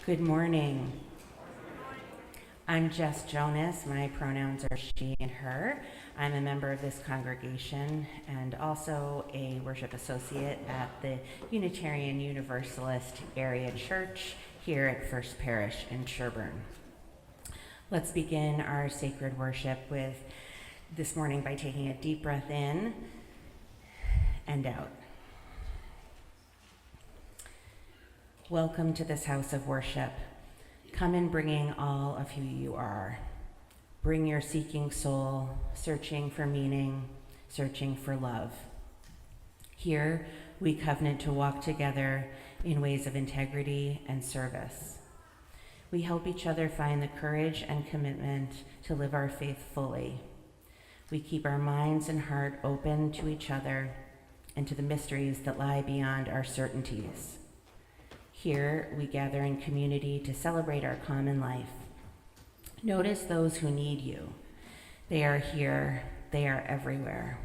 Good morning. I'm Jess Jonas. My pronouns are she and her. I'm a member of this congregation and also a worship associate at the Unitarian Universalist Area Church here at First Parish in Sherburne. Let's begin our sacred worship with this morning by taking a deep breath in and out. Welcome to this house of worship. Come in bringing all of who you are. Bring your seeking soul, searching for meaning, searching for love. Here, we covenant to walk together in ways of integrity and service. We help each other find the courage and commitment to live our faith fully. We keep our minds and heart open to each other and to the mysteries that lie beyond our certainties. Here, we gather in community to celebrate our common life. Notice those who need you. They are here, they are everywhere.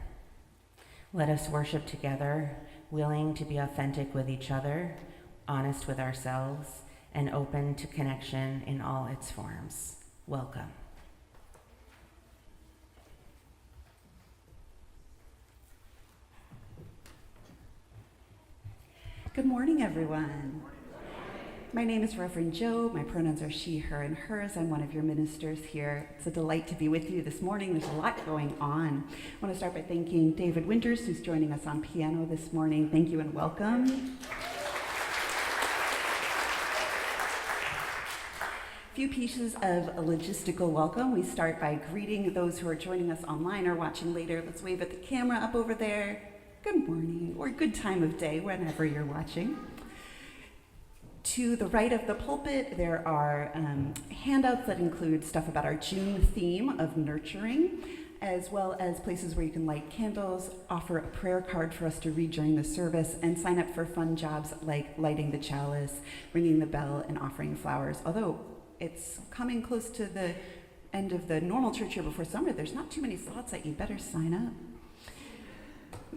Let us worship together, willing to be authentic with each other, honest with ourselves, and open to connection in all its forms. Welcome. Good morning, everyone. My name is Reverend Joe. My pronouns are she, her, and hers. I'm one of your ministers here. It's a delight to be with you this morning. There's a lot going on. I want to start by thanking David Winters, who's joining us on piano this morning. Thank you and welcome. A few pieces of a logistical welcome. We start by greeting those who are joining us online or watching later. Let's wave at the camera up over there. Good morning, or good time of day, whenever you're watching. To the right of the pulpit, there are handouts that include stuff about our June theme of nurturing, as well as places where you can light candles, offer a prayer card for us to read during the service, and sign up for fun jobs like lighting the chalice, ringing the bell, and offering flowers. Although it's coming close to the end of the normal church year before summer, there's not too many slots that you better sign up.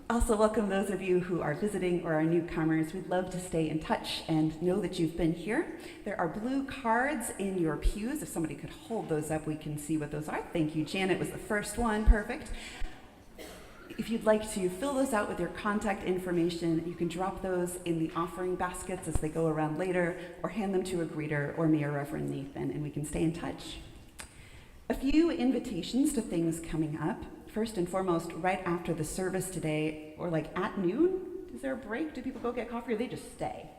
Also welcome those of you who are visiting or are newcomers. We'd love to stay in touch and know that you've been here. There are blue cards in your pews. If somebody could hold those up, we can see what those are. Thank you, Janet was the first one, perfect. If you'd like to fill those out with your contact information, you can drop those in the offering baskets as they go around later, or hand them to a greeter or me or Reverend Nathan, and we can stay in touch. A few invitations to things coming up. First and foremost, right after the service today, or like at noon, is there a break? Do people go get coffee or they just stay?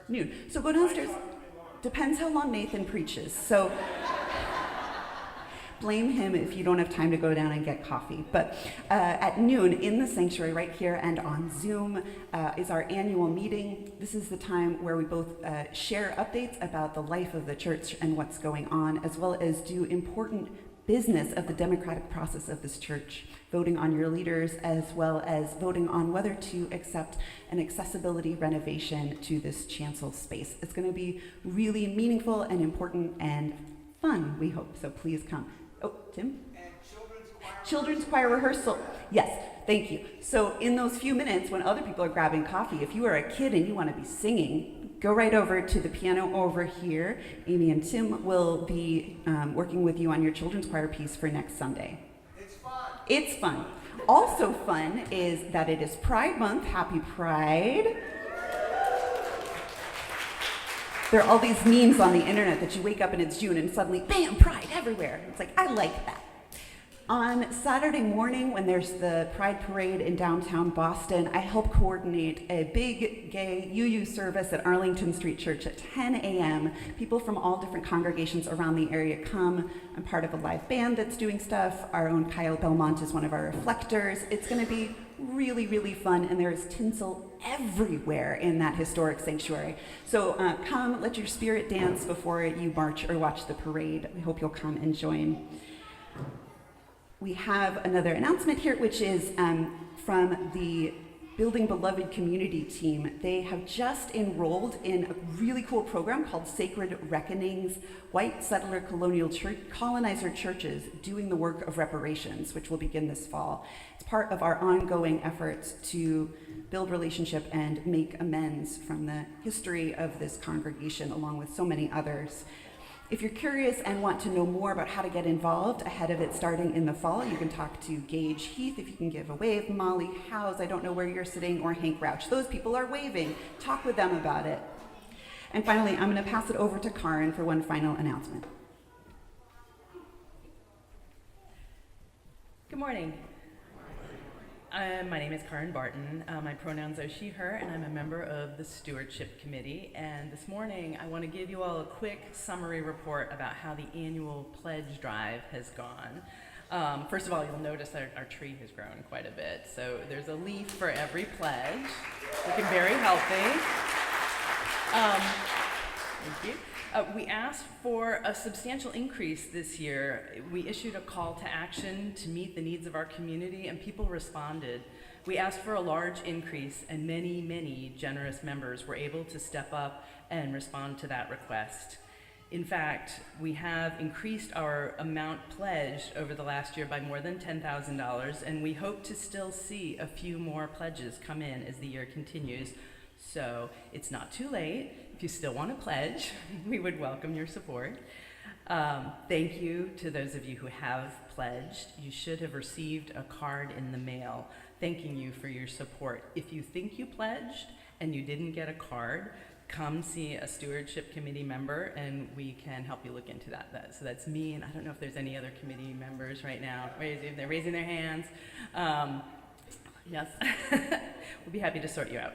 Noon. So go downstairs. Depends how long Nathan preaches. So blame him if you don't have time to go down and get coffee. But at noon in the sanctuary right here and on Zoom is our annual meeting. This is the time where we both share updates about the life of the church and what's going on, as well as do important business of the democratic process of this church, voting on your leaders, as well as voting on whether to accept an accessibility renovation to this chancel space. It's going to be really meaningful and important and fun, we hope, so please come. Oh, Tim? And children's choir rehearsal. Yes, thank you. So in those few minutes when other people are grabbing coffee, if you are a kid and you want to be singing, go right over to the piano over here. Amy and Tim will be working with you on your children's choir piece for next Sunday. It's fun. It's fun. Also fun is that it is Pride Month. Happy Pride. There are all these memes on the internet that you wake up and it's June and suddenly, bam, Pride everywhere. It's like, I like that. On Saturday morning, when there's the Pride Parade in downtown Boston, I help coordinate a big gay UU service at Arlington Street Church at 10 a.m. People from all different congregations around the area come. I'm part of a live band that's doing stuff. Our own Kyle Belmont is one of our reflectors. It's going to be really, really fun, and there is tinsel everywhere in that historic sanctuary. So come, let your spirit dance before you march or watch the parade. We hope you'll come and join. We have another announcement here, which is from the Building Beloved community team. They have just enrolled in a really cool program called Sacred Reckonings, White Settler Colonizer Churches Doing the Work of Reparations, which will begin this fall. It's part of our ongoing efforts to build relationship and make amends from the history of this congregation, along with so many others. If you're curious and want to know more about how to get involved ahead of it starting in the fall, you can talk to Gage Heath if you can give a wave, Molly Howes, I don't know where you're sitting, or Hank Rauch. Those people are waving. Talk with them about it. And finally, I'm going to pass it over to Karen for one final announcement. Good morning. My name is Karen Barton. My pronouns are she, her, and I'm a member of the Stewardship Committee. And this morning, I want to give you all a quick summary report about how the annual pledge drive has gone. First of all, you'll notice that our tree has grown quite a bit. So there's a leaf for every pledge, looking very healthy. Thank you. We asked for a substantial increase this year. We issued a call to action to meet the needs of our community, and people responded. We asked for a large increase, and many, many generous members were able to step up and respond to that request. In fact, we have increased our amount pledged over the last year by more than $10,000, and we hope to still see a few more pledges come in as the year continues. So it's not too late. If you still want to pledge, we would welcome your support. Thank you to those of you who have pledged. You should have received a card in the mail thanking you for your support. If you think you pledged and you didn't get a card, come see a Stewardship Committee member and we can help you look into that. So that's me, and I don't know if there's any other committee members right now. They're raising their hands. Yes, we'll be happy to sort you out.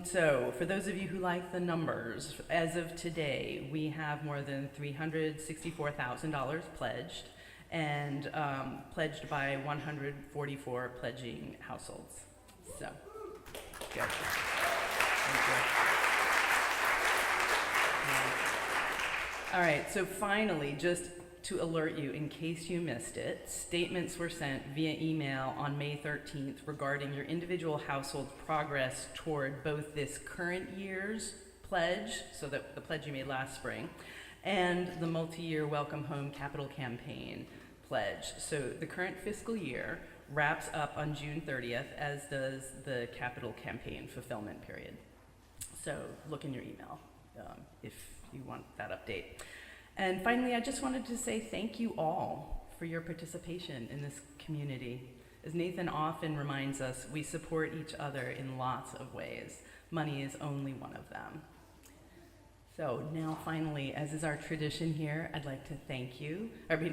So for those of you who like the numbers, as of today, we have more than $364,000 pledged, and pledged by 144 pledging households. So, good. Thank you. All right, so finally, just to alert you, in case you missed it, statements were sent via email on May 13th regarding your individual household's progress toward both this current year's pledge, so that the pledge you made last spring, and the multi-year Welcome Home Capital Campaign pledge. So the current fiscal year wraps up on June 30th, as does the capital campaign fulfillment period. So look in your email if you want that update. And finally, I just wanted to say thank you all for your participation in this community. As Nathan often reminds us, we support each other in lots of ways. Money is only one of them. So now finally, as is our tradition here, I'd like to thank you. I would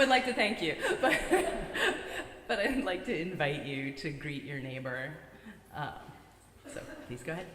like to thank you, but I'd like to invite you to greet your neighbor. So please go ahead.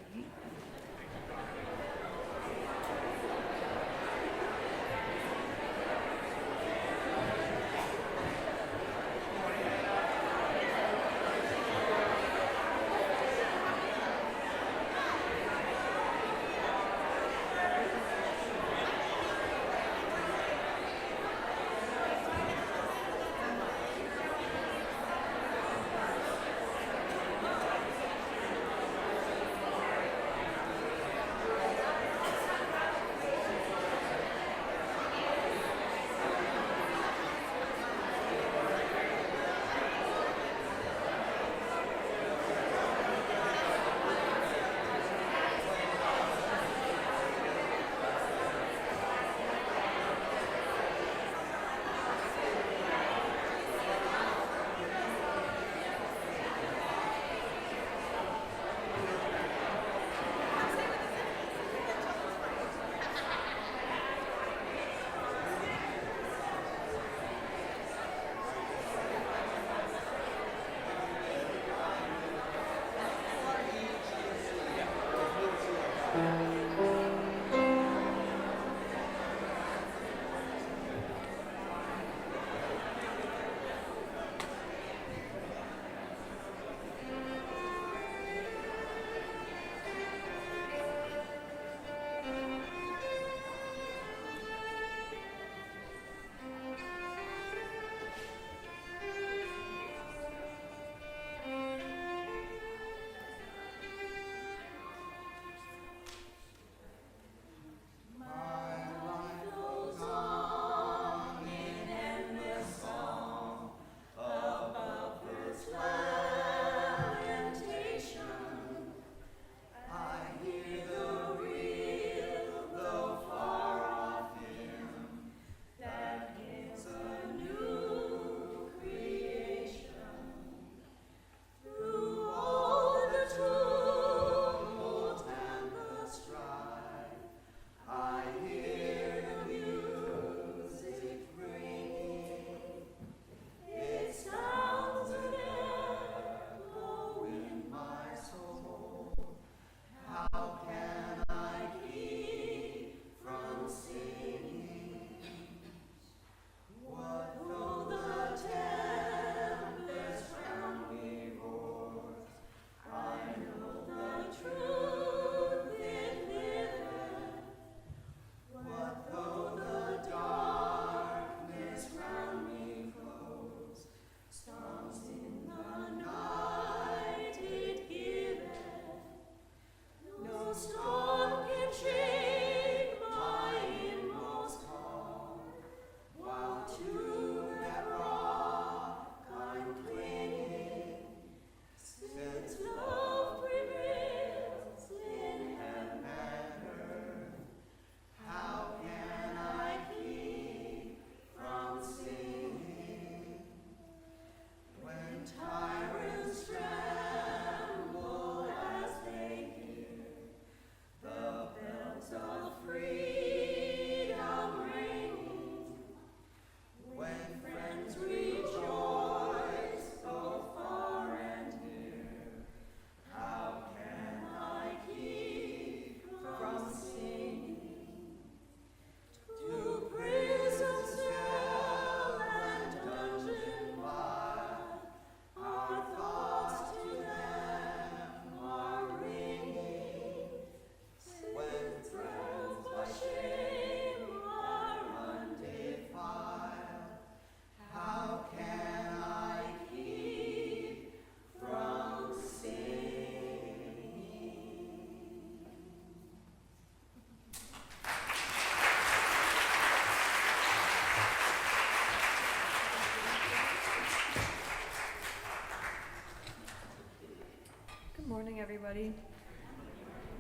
everybody.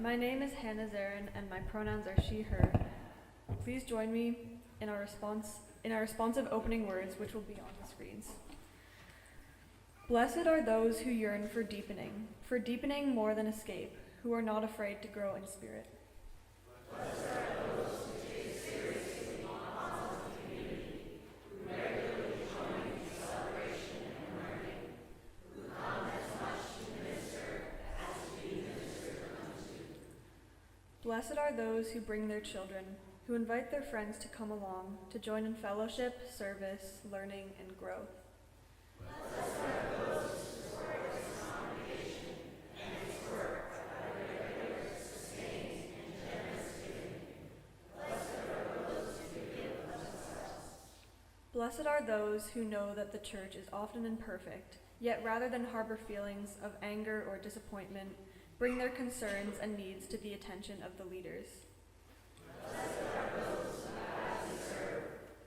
My name is Hannah Zarin, and my pronouns are she, her. Please join me in our responsive opening words, which will be on the screens. Blessed are those who yearn for deepening more than escape, who are not afraid to grow in spirit. Blessed are those who take seriously the bonds of community, who regularly join in celebration and learning, who come as much to minister as to be ministered unto. Blessed are those who bring their children, who invite their friends to come along, to join in fellowship, service, learning, and growth. Blessed are those who support this congregation and its work by regular, sustained, and generous giving. Blessed are those who give of themselves. Blessed are those who know that the church is often imperfect, yet rather than harbor feelings of anger or disappointment, bring their concerns and needs to the attention of the leaders. Blessed are those who as we serve,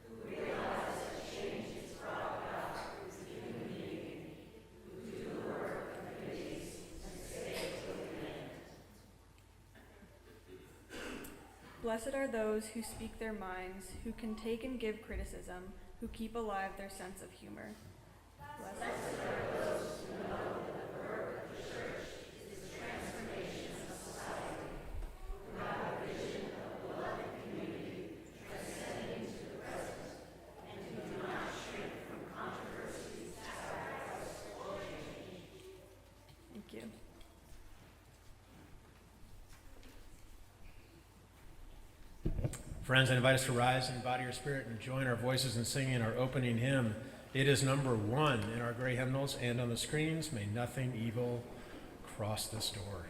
who realize that change is brought about through community, who do the work of committees and stay till the end. Blessed are those who speak their minds, who can take and give criticism, who keep alive their sense of humor. Blessed are those who know that the work of the church is the transformation of society, who have a vision of a beloved community transcending to the present, and who do not shrink from controversies, sacrifice, or change. Thank you. Friends, I invite us to rise in body or spirit and join our voices in singing our opening hymn. It is number 1 in our gray hymnals and on the screens. May nothing evil cross this door.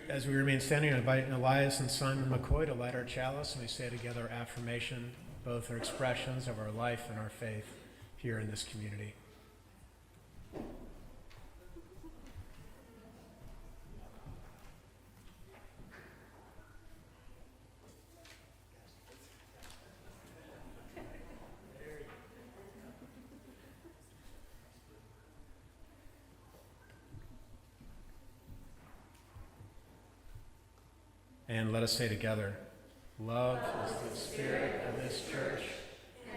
As we remain standing, I invite Elias and Simon McCoy to light our chalice, and we say together affirmation. Both are expressions of our life and our faith here in this community. And let us say together, love is the spirit of this church,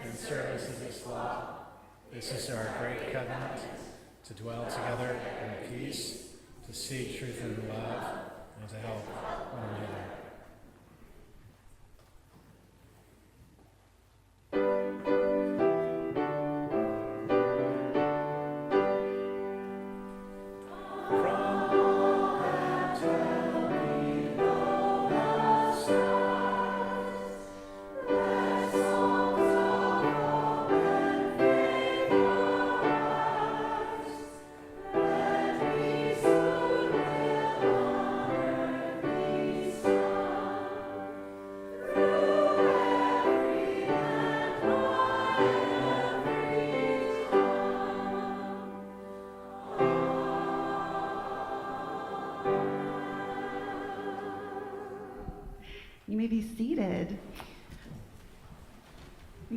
and service is its law. This is our great covenant, to dwell together in peace, to seek truth and love, and to help one another. Let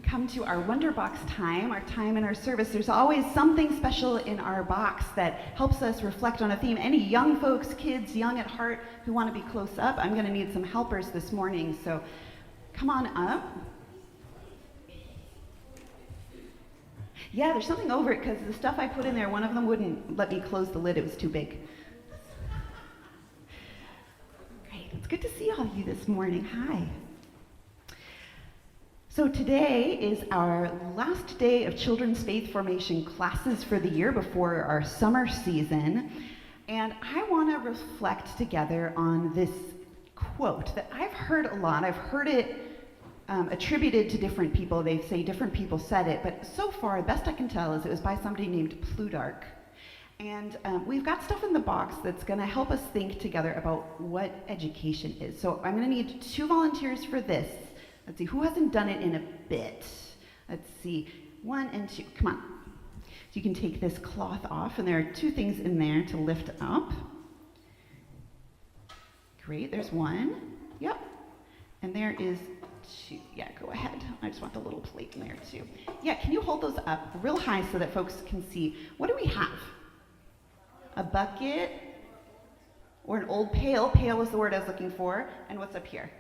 come to our Wonder Box time, our time in our service. There's always something special in our box that helps us reflect on a theme. Any young folks, kids, young at heart, who want to be close up, I'm going to need some helpers this morning, so come on up. Yeah, there's something over it because the stuff I put in there, one of them wouldn't let me close the lid. It was too big. Great. It's good to see all of you this morning. Hi. So today is our last day of children's faith formation classes for the year before our summer season. And I want to reflect together on this quote that I've heard a lot. I've heard it attributed to different people. They say different people said it, but so far, the best I can tell is it was by somebody named Plutarch. And we've got stuff in the box that's going to help us think together about what education is. So I'm going to need 2 volunteers for this. Let's see, who hasn't done it in a bit? Let's see, 1 and 2, come on. So you can take this cloth off, and there are 2 things in there to lift up. Great, there's 1, yep. And there is 2, yeah, go ahead. I just want the little plate in there too. Yeah, can you hold those up real high so that folks can see? What do we have? A bucket, or an old pail. Pail is the word I was looking for. And what's up here?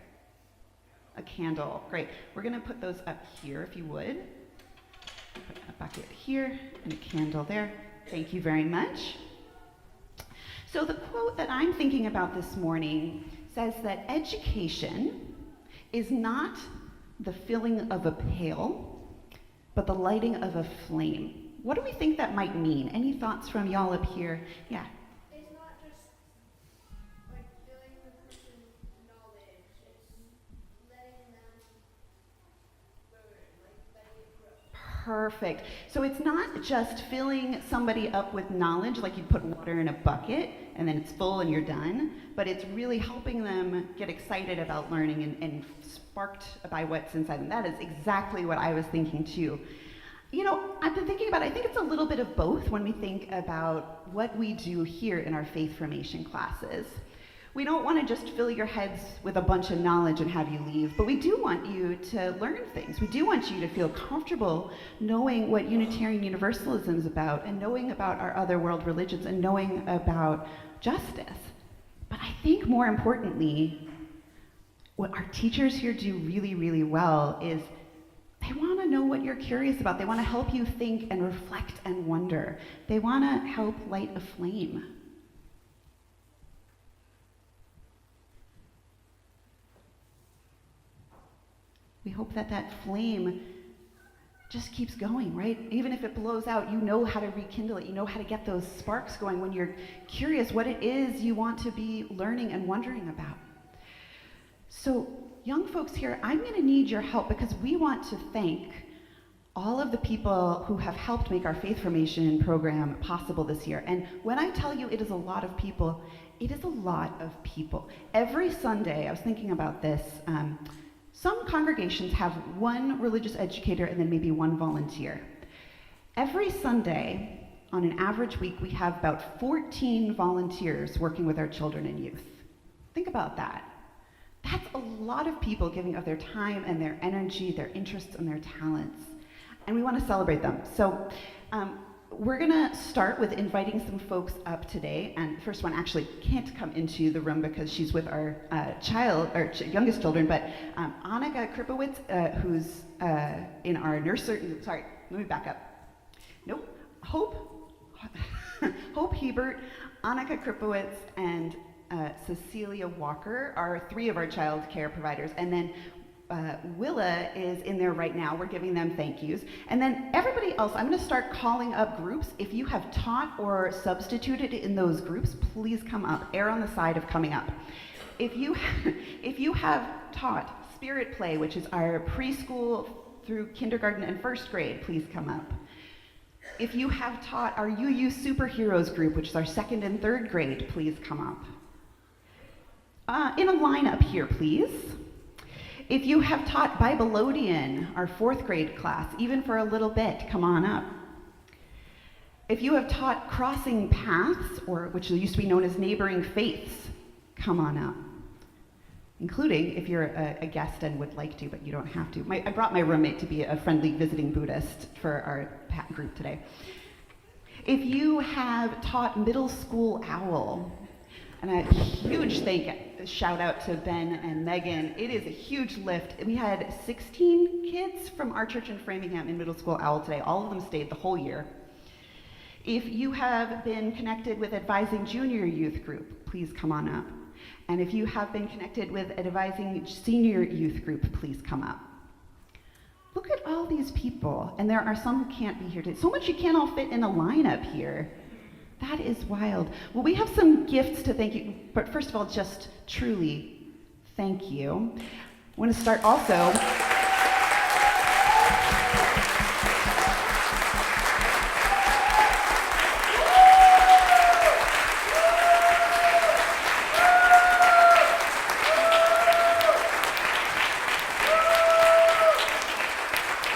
A candle. Great. We're going to put those up here, if you would. Put a bucket here and a candle there. Thank you very much. So the quote that I'm thinking about this morning says that education is not the filling of a pail, but the lighting of a flame. What do we think that might mean? Any thoughts from y'all up here? Yeah. It's not just like filling the person with knowledge, it's letting them learn, like letting it grow. Perfect. So it's not just filling somebody up with knowledge, like you put water in a bucket and then it's full and you're done, but it's really helping them get excited about learning and sparked by what's inside them. That is exactly what I was thinking too. You know, I've been thinking about it. I think it's a little bit of both when we think about what we do here in our faith formation classes. We don't want to just fill your heads with a bunch of knowledge and have you leave, but we do want you to learn things. We do want you to feel comfortable knowing what Unitarian Universalism is about and knowing about our other world religions and knowing about justice. But I think more importantly, what our teachers here do really, really well is they want to know what you're curious about. They want to help you think and reflect and wonder. They want to help light a flame. We hope that that flame just keeps going, right? Even if it blows out, you know how to rekindle it. You know how to get those sparks going when you're curious what it is you want to be learning and wondering about. So, young folks here, I'm going to need your help because we want to thank all of the people who have helped make our faith formation program possible this year. And when I tell you it is a lot of people, it is a lot of people. Every Sunday, I was thinking about this, some congregations have 1 religious educator and then maybe 1 volunteer. Every Sunday, on an average week, we have about 14 volunteers working with our children and youth. Think about that. That's a lot of people giving of their time and their energy, their interests and their talents. And we want to celebrate them. So we're going to start with inviting some folks up today. And the first one actually can't come into the room because she's with our youngest children. But Annika Kripowitz, who's in our nursery, sorry, let me back up. Nope. Hope Hebert, Annika Kripowitz, and Cecilia Walker are 3 of our child care providers. And then Willa is in there right now. We're giving them thank yous. And then everybody else, I'm going to start calling up groups. If you have taught or substituted in those groups, please come up. Err on the side of coming up. If you have taught Spirit Play, which is our preschool through kindergarten and 1st grade, please come up. If you have taught our UU Superheroes group, which is our 2nd and 3rd grade, please come up. In a line up here, please. If you have taught Bibleodian, our 4th grade class, even for a little bit, come on up. If you have taught Crossing Paths, or which used to be known as Neighboring Faiths, come on up. including if you're a guest and would like to, but you don't have to. I brought my roommate to be a friendly visiting Buddhist for our group today. If you have taught middle school OWL, and a huge shout out to Ben and Megan. It is a huge lift. We had 16 kids from our church in Framingham in middle school OWL today. All of them stayed the whole year. If you have been connected with advising junior youth group, please come on up. And if you have been connected with advising senior youth group, please come up. Look at all these people, and there are some who can't be here today. So much you can't all fit in a lineup here. That is wild. Well, we have some gifts to thank you, but first of all, just truly thank you. I want to start also.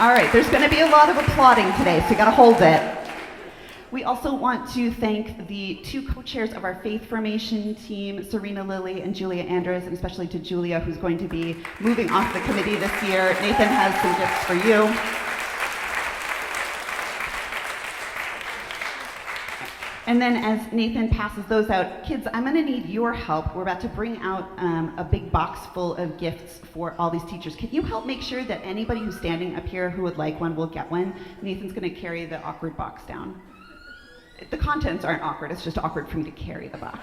All right, there's going to be a lot of applauding today, so you got to hold it. We also want to thank the two co-chairs of our faith formation team, Serena Lilly and Julia Andres, and especially to Julia, who's going to be moving off the committee this year. Nathan has some gifts for you. And then as Nathan passes those out, kids, I'm going to need your help. We're about to bring out a big box full of gifts for all these teachers. Can you help make sure that anybody who's standing up here who would like one will get one? Nathan's going to carry the awkward box down. The contents aren't awkward, it's just awkward for me to carry the box.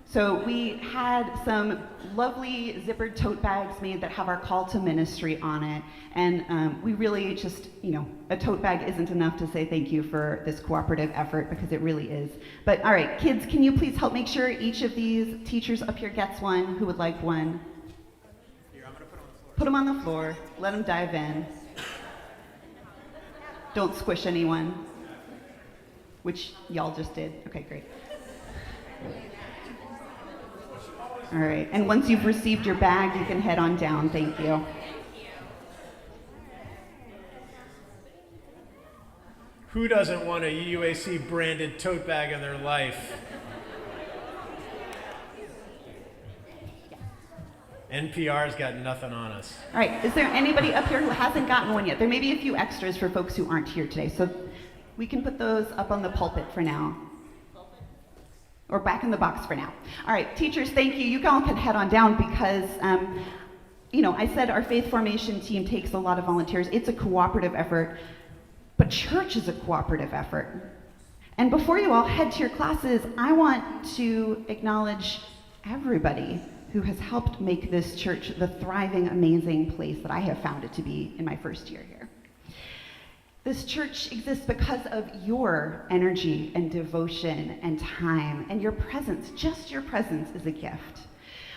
So we had some lovely zippered tote bags made that have our call to ministry on it. And we really just, a tote bag isn't enough to say thank you for this cooperative effort, because it really is. But all right, kids, can you please help make sure each of these teachers up here gets one who would like one? Here, I'm gonna put them on the floor, let them dive in. Don't squish anyone, which y'all just did. Okay, great. All right, and once you've received your bag, you can head on down. Thank you. Who doesn't want a UAC branded tote bag in their life? NPR's got nothing on us. All right, is there anybody up here who hasn't gotten one yet? There may be a few extras for folks who aren't here today, so we can put those up on the pulpit for now. Or back in the box for now. All right, teachers, thank you. You all can head on down because, I said our faith formation team takes a lot of volunteers. It's a cooperative effort, but church is a cooperative effort. And before you all head to your classes, I want to acknowledge everybody who has helped make this church the thriving, amazing place that I have found it to be in my first year here. This church exists because of your energy and devotion and time and your presence. Just your presence is a gift.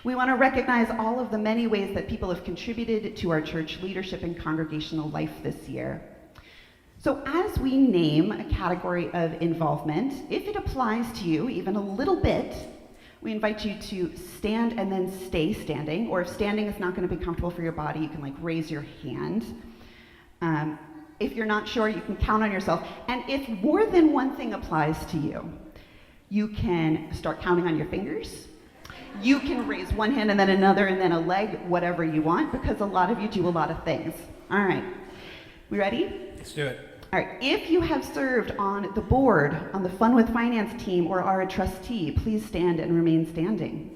We want to recognize all of the many ways that people have contributed to our church leadership and congregational life this year. So as we name a category of involvement, if it applies to you even a little bit, we invite you to stand and then stay standing, or if standing is not going to be comfortable for your body, you can raise your hand. If you're not sure, you can count on yourself. And if more than one thing applies to you, you can start counting on your fingers. You can raise one hand and then another and then a leg, whatever you want, because a lot of you do a lot of things. All right, we ready? Let's do it. All right, if you have served on the board, on the Fun with Finance team, or are a trustee, please stand and remain standing.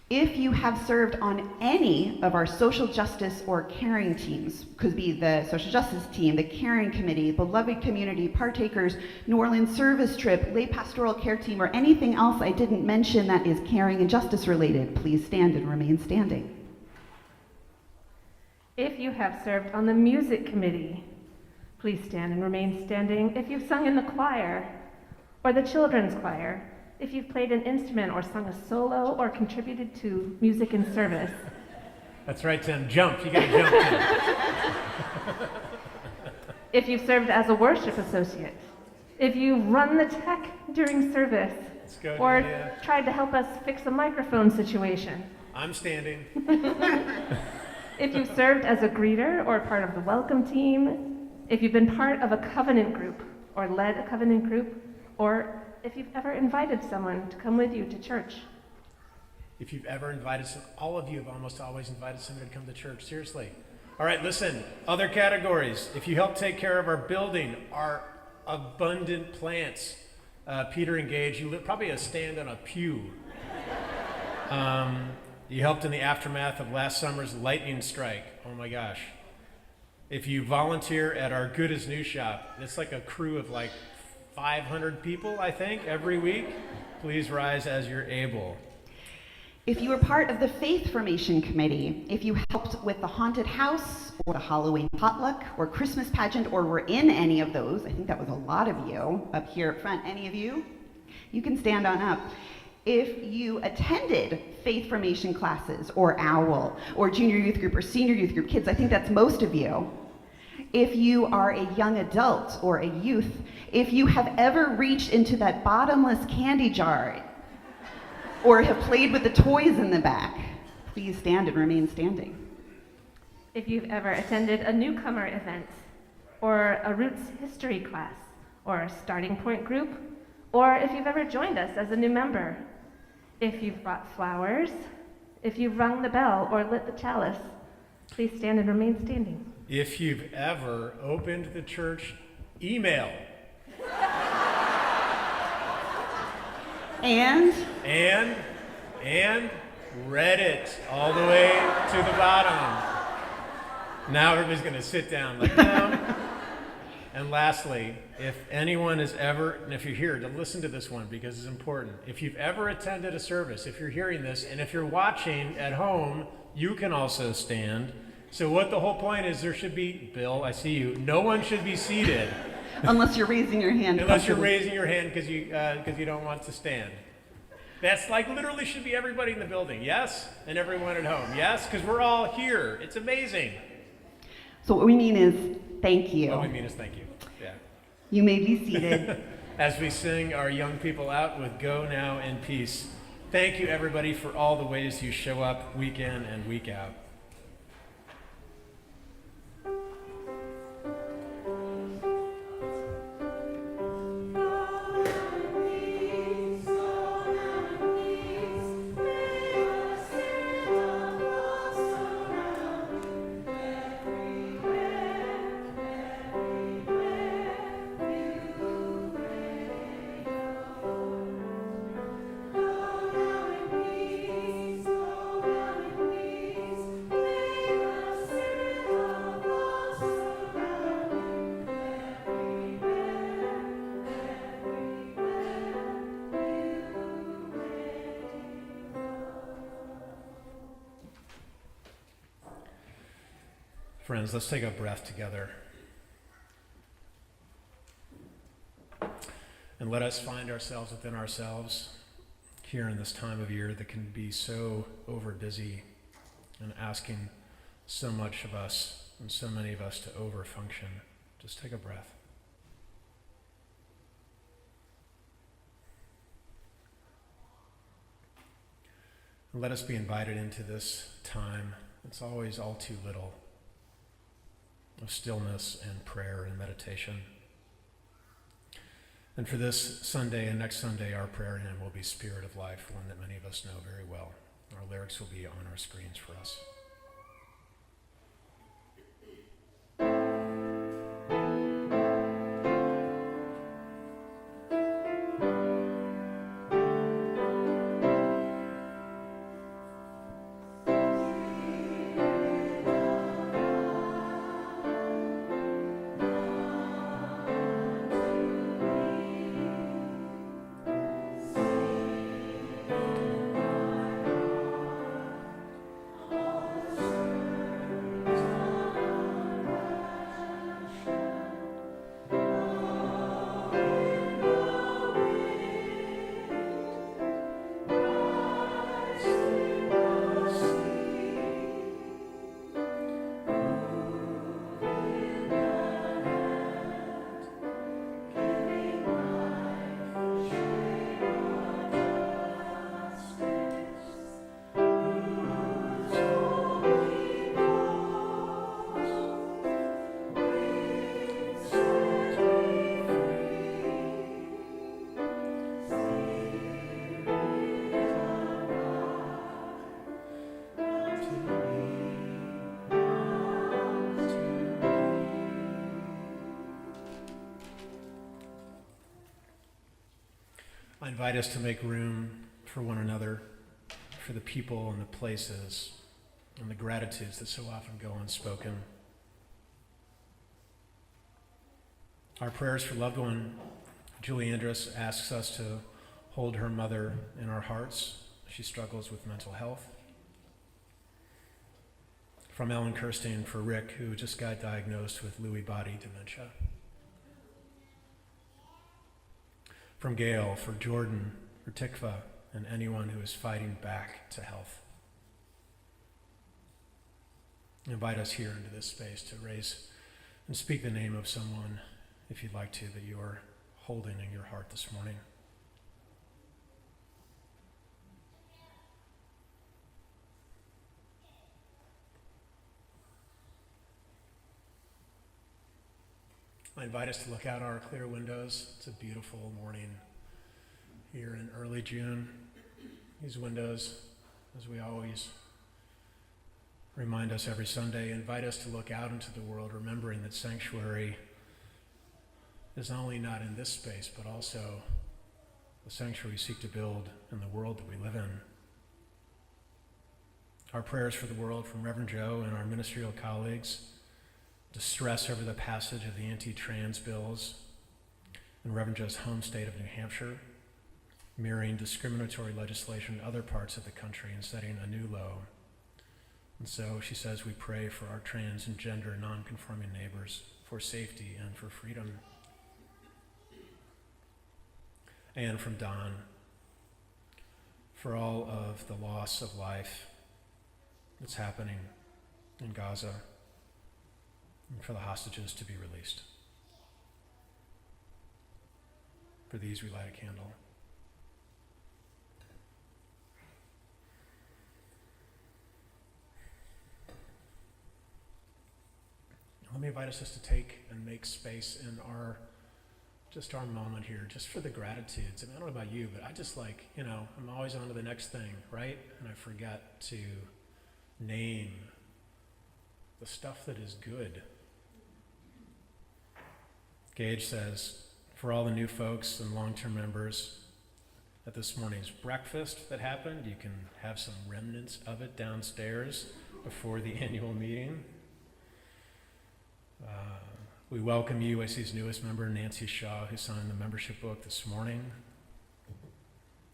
If you have served on any of our social justice or caring teams, could be the social justice team, the caring committee, beloved community, partakers, New Orleans service trip, lay pastoral care team, or anything else I didn't mention that is caring and justice related, please stand and remain standing. If you have served on the music committee, please stand and remain standing. If you've sung in the choir or the children's choir, if you've played an instrument or sung a solo or contributed to music in service. That's right, Tim. Jump. You gotta jump, Tim. If you've served as a worship associate. If you run the tech during service. Let's go, or Julia. tried to help us fix a microphone situation. I'm standing. If you've served as a greeter or part of the welcome team. If you've been part of a covenant group or led a covenant group, or if you've ever invited someone to come with you to church. If you've ever invited all of you have almost always invited somebody to come to church, seriously. All right, listen, other categories. If you help take care of our building, our abundant plants, Peter engaged, you probably a stand on a pew. You helped in the aftermath of last summer's lightning strike. Oh my gosh. If you volunteer at our Good as New shop, it's like a crew of like 500 people, I think, every week. Please rise as you're able. If you were part of the Faith Formation Committee, if you helped with the haunted house or the Halloween potluck or Christmas pageant or were in any of those, I think that was a lot of you up here up front, any of you, you can stand on up. If you attended Faith Formation classes or OWL or junior youth group or senior youth group, kids, I think that's most of you. If you are a young adult or a youth, if you have ever reached into that bottomless candy jar or have played with the toys in the back, please stand and remain standing. If you've ever attended a newcomer event, or a Roots history class, or a starting point group, or if you've ever joined us as a new member, if you've brought flowers, if you've rung the bell or lit the chalice, please stand and remain standing. If you've ever opened the church email. And read it all the way to the bottom. Now everybody's going to sit down like them. And lastly, if anyone has ever, and if you're here, to listen to this one because it's important. If you've ever attended a service, if you're hearing this, and if you're watching at home, you can also stand. So what the whole point is, there should be, Bill, I see you, no one should be seated. unless you're raising your hand. Unless you're raising your hand because you don't want to stand. That's like literally should be everybody in the building, yes? And everyone at home, yes? Because we're all here. It's amazing. So what we mean is thank you. What we mean is thank you. Yeah. You may be seated. As we sing our young people out with Go Now in Peace. Thank you, everybody, for all the ways you show up week in and week out. Friends, let's take a breath together. And let us find ourselves within ourselves here in this time of year that can be so over busy and asking so much of us and so many of us to over function. Just take a breath. And let us be invited into this time. It's always all too little of stillness and prayer and meditation. And for this Sunday and next Sunday, our prayer hymn will be Spirit of Life, one that many of us know very well. Our lyrics will be on our screens for us. All I invite us to make room for one another, for the people and the places and the gratitudes that so often go unspoken. Our prayers for loved one Julie Andrus asks us to hold her mother in our hearts. She struggles with mental health. From Ellen Kirstein for Rick, who just got diagnosed with Lewy body dementia. From Gail for Jordan, for Tikva, and anyone who is fighting back to health. Invite us here into this space to raise and speak the name of someone, if you'd like to, that you are holding in your heart this morning. I invite us to look out our clear windows. It's a beautiful morning here in early June. These windows, as we always remind us every Sunday, invite us to look out into the world, remembering that sanctuary is not only not in this space, but also the sanctuary we seek to build in the world that we live in. Our prayers for the world from Reverend Joe and our ministerial colleagues, distress over the passage of the anti-trans bills in Reverend Joe's home state of New Hampshire, mirroring discriminatory legislation in other parts of the country and setting a new low. And so she says we pray for our trans and gender non-conforming neighbors, for safety and for freedom. And from Don, for all of the loss of life that's happening in Gaza, and for the hostages to be released. For these we light a candle. Let me invite us just to take and make space in our moment here, just for the gratitudes. I mean, I don't know about you, but I just I'm always on to the next thing, right? And I forget to name the stuff that is good. Gage says, for all the new folks and long-term members at this morning's breakfast that happened, you can have some remnants of it downstairs before the annual meeting. We welcome UAC's newest member, Nancy Shaw, who signed the membership book this morning.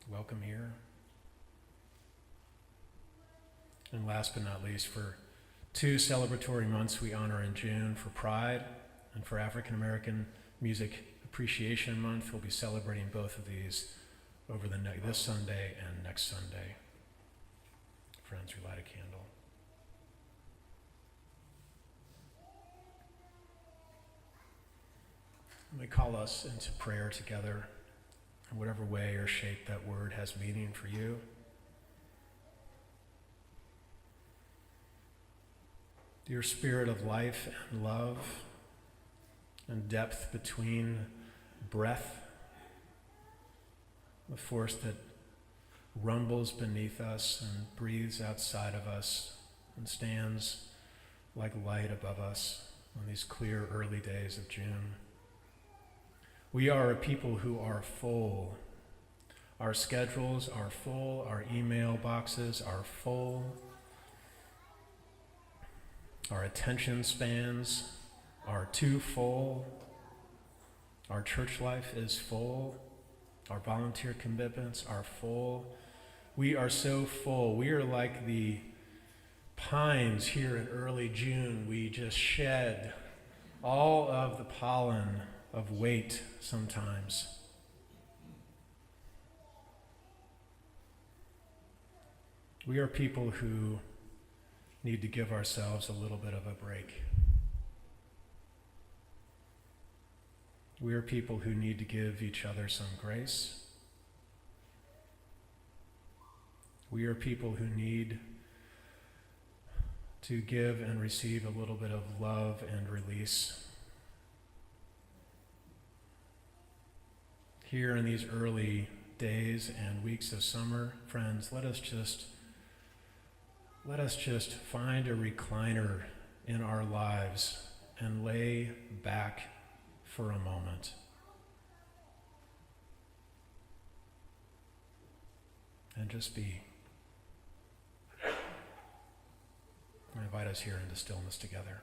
Welcome here. And last but not least, for 2 celebratory months we honor in June for Pride and for African American Music Appreciation Month. We'll be celebrating both of these over this Sunday and next Sunday. Friends, we light a candle. Let me call us into prayer together in whatever way or shape that word has meaning for you. Dear Spirit of life and love and depth between breath, the force that rumbles beneath us and breathes outside of us and stands like light above us on these clear early days of June. We are a people who are full. Our schedules are full, our email boxes are full, our attention spans are too full, our church life is full, our volunteer commitments are full. We are so full. We are like the pines here in early June. We just shed all of the pollen of weight sometimes. We are people who need to give ourselves a little bit of a break. We are people who need to give each other some grace. We are people who need to give and receive a little bit of love and release. Here in these early days and weeks of summer, friends, let us just find a recliner in our lives and lay back for a moment. and just be. And invite us here into stillness together.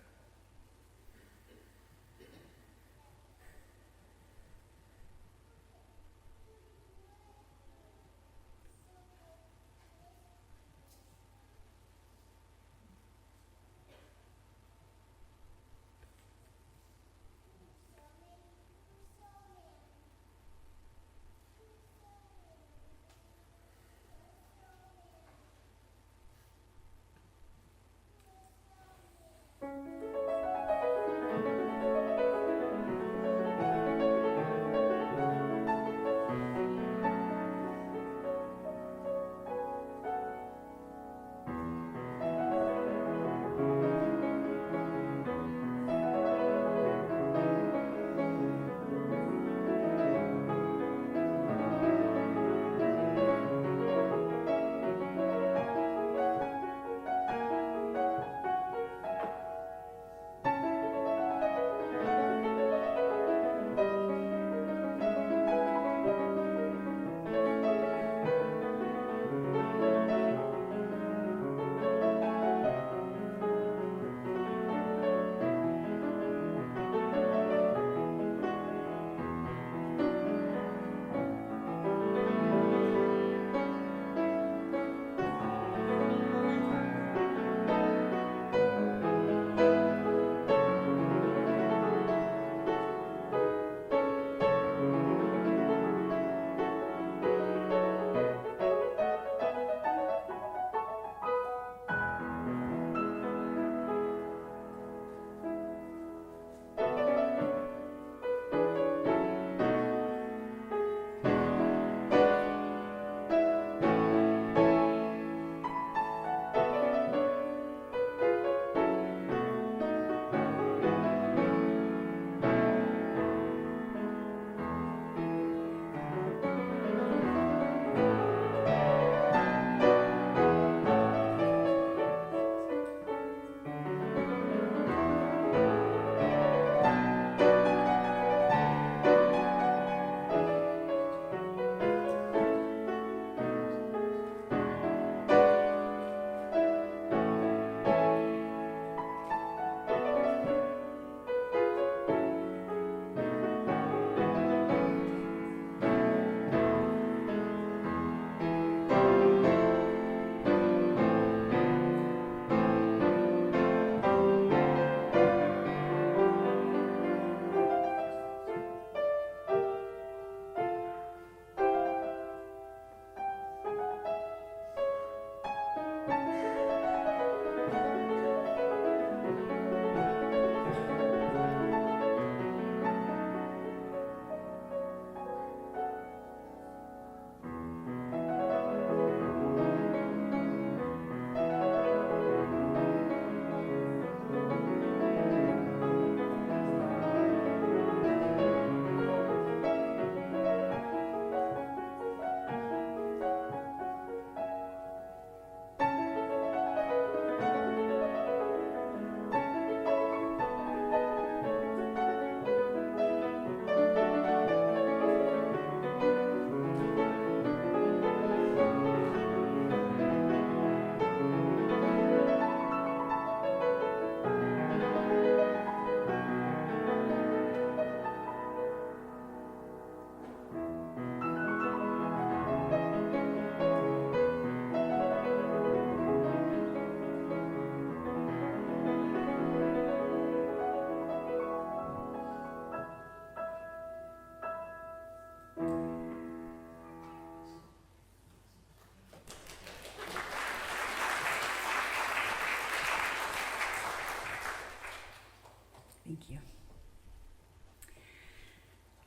Thank you.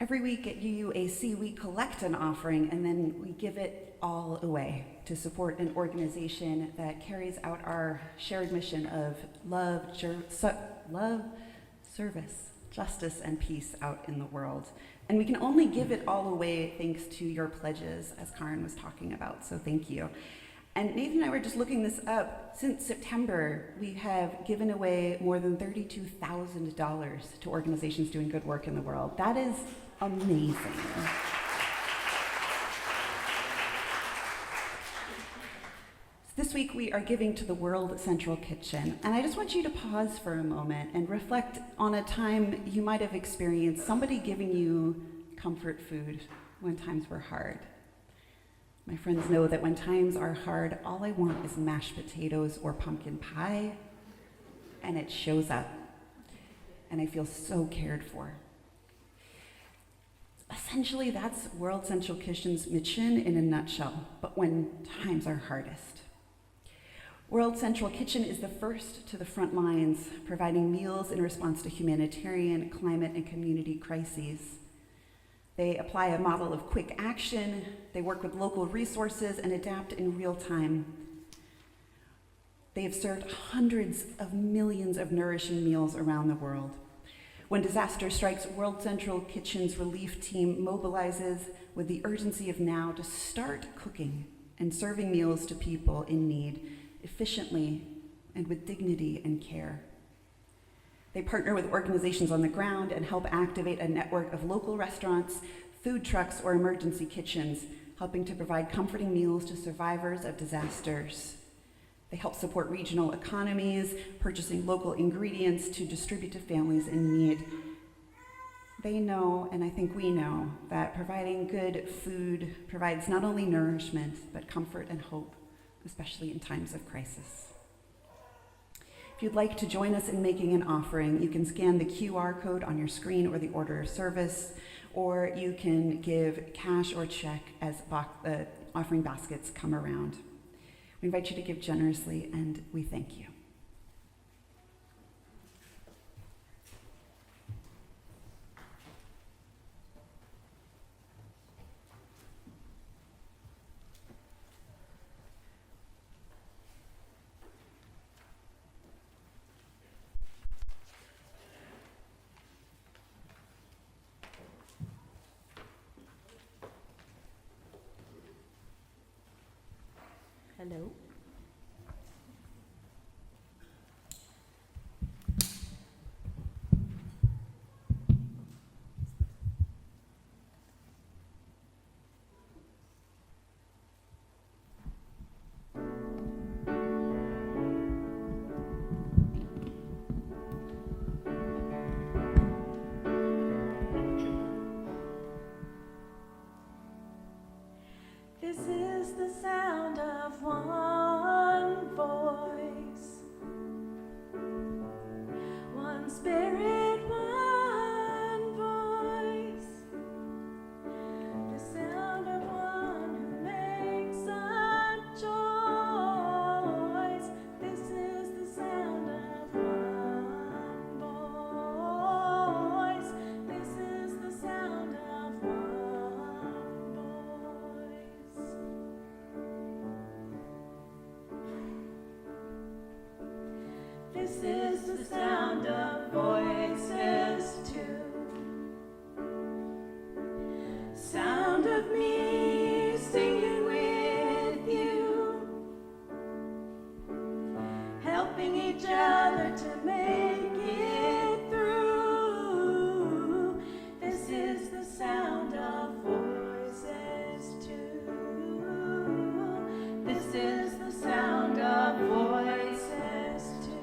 Every week at UUAC, we collect an offering and then we give it all away to support an organization that carries out our shared mission of love, service, justice, and peace out in the world. And we can only give it all away thanks to your pledges, as Karen was talking about, so thank you. And Nathan and I were just looking this up. Since September, we have given away more than $32,000 to organizations doing good work in the world. That is amazing. week we are giving to the World Central Kitchen, and I just want you to pause for a moment and reflect on a time you might have experienced somebody giving you comfort food when times were hard. My friends know that when times are hard, all I want is mashed potatoes or pumpkin pie, and it shows up, and I feel so cared for. Essentially, that's World Central Kitchen's mission in a nutshell, but when times are hardest. World Central Kitchen is the first to the front lines, providing meals in response to humanitarian, climate, and community crises. They apply a model of quick action, they work with local resources, and adapt in real time. They have served hundreds of millions of nourishing meals around the world. When disaster strikes, World Central Kitchen's relief team mobilizes with the urgency of now to start cooking and serving meals to people in need efficiently and with dignity and care. They partner with organizations on the ground and help activate a network of local restaurants, food trucks, or emergency kitchens, helping to provide comforting meals to survivors of disasters. They help support regional economies, purchasing local ingredients to distribute to families in need. They know, and I think we know, that providing good food provides not only nourishment, but comfort and hope, especially in times of crisis. If you'd like to join us in making an offering, you can scan the QR code on your screen or the order of service, or you can give cash or check as offering baskets come around. We invite you to give generously, and we thank you. Hello. This is the sound of one voice, one spirit, one voice, the sound of one who makes a choice. This is the sound of one voice. This is the sound of one voice. This is the sound of voices too. Sound of me singing with you, helping each other to make it through. This is the sound of voices too. This is the sound of voices too.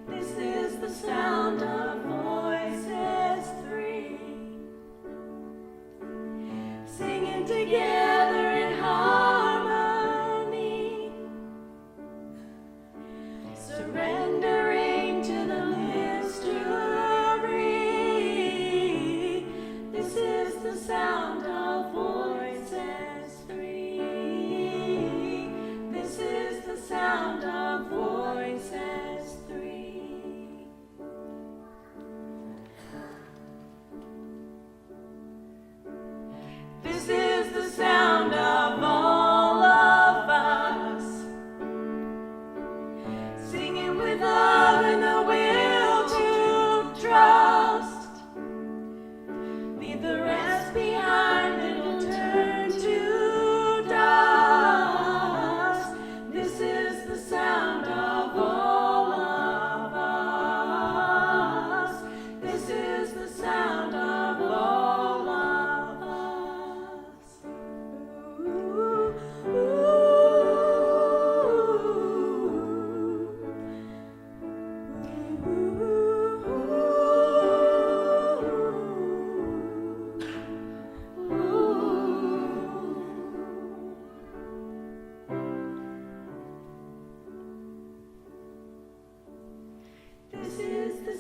This is the sound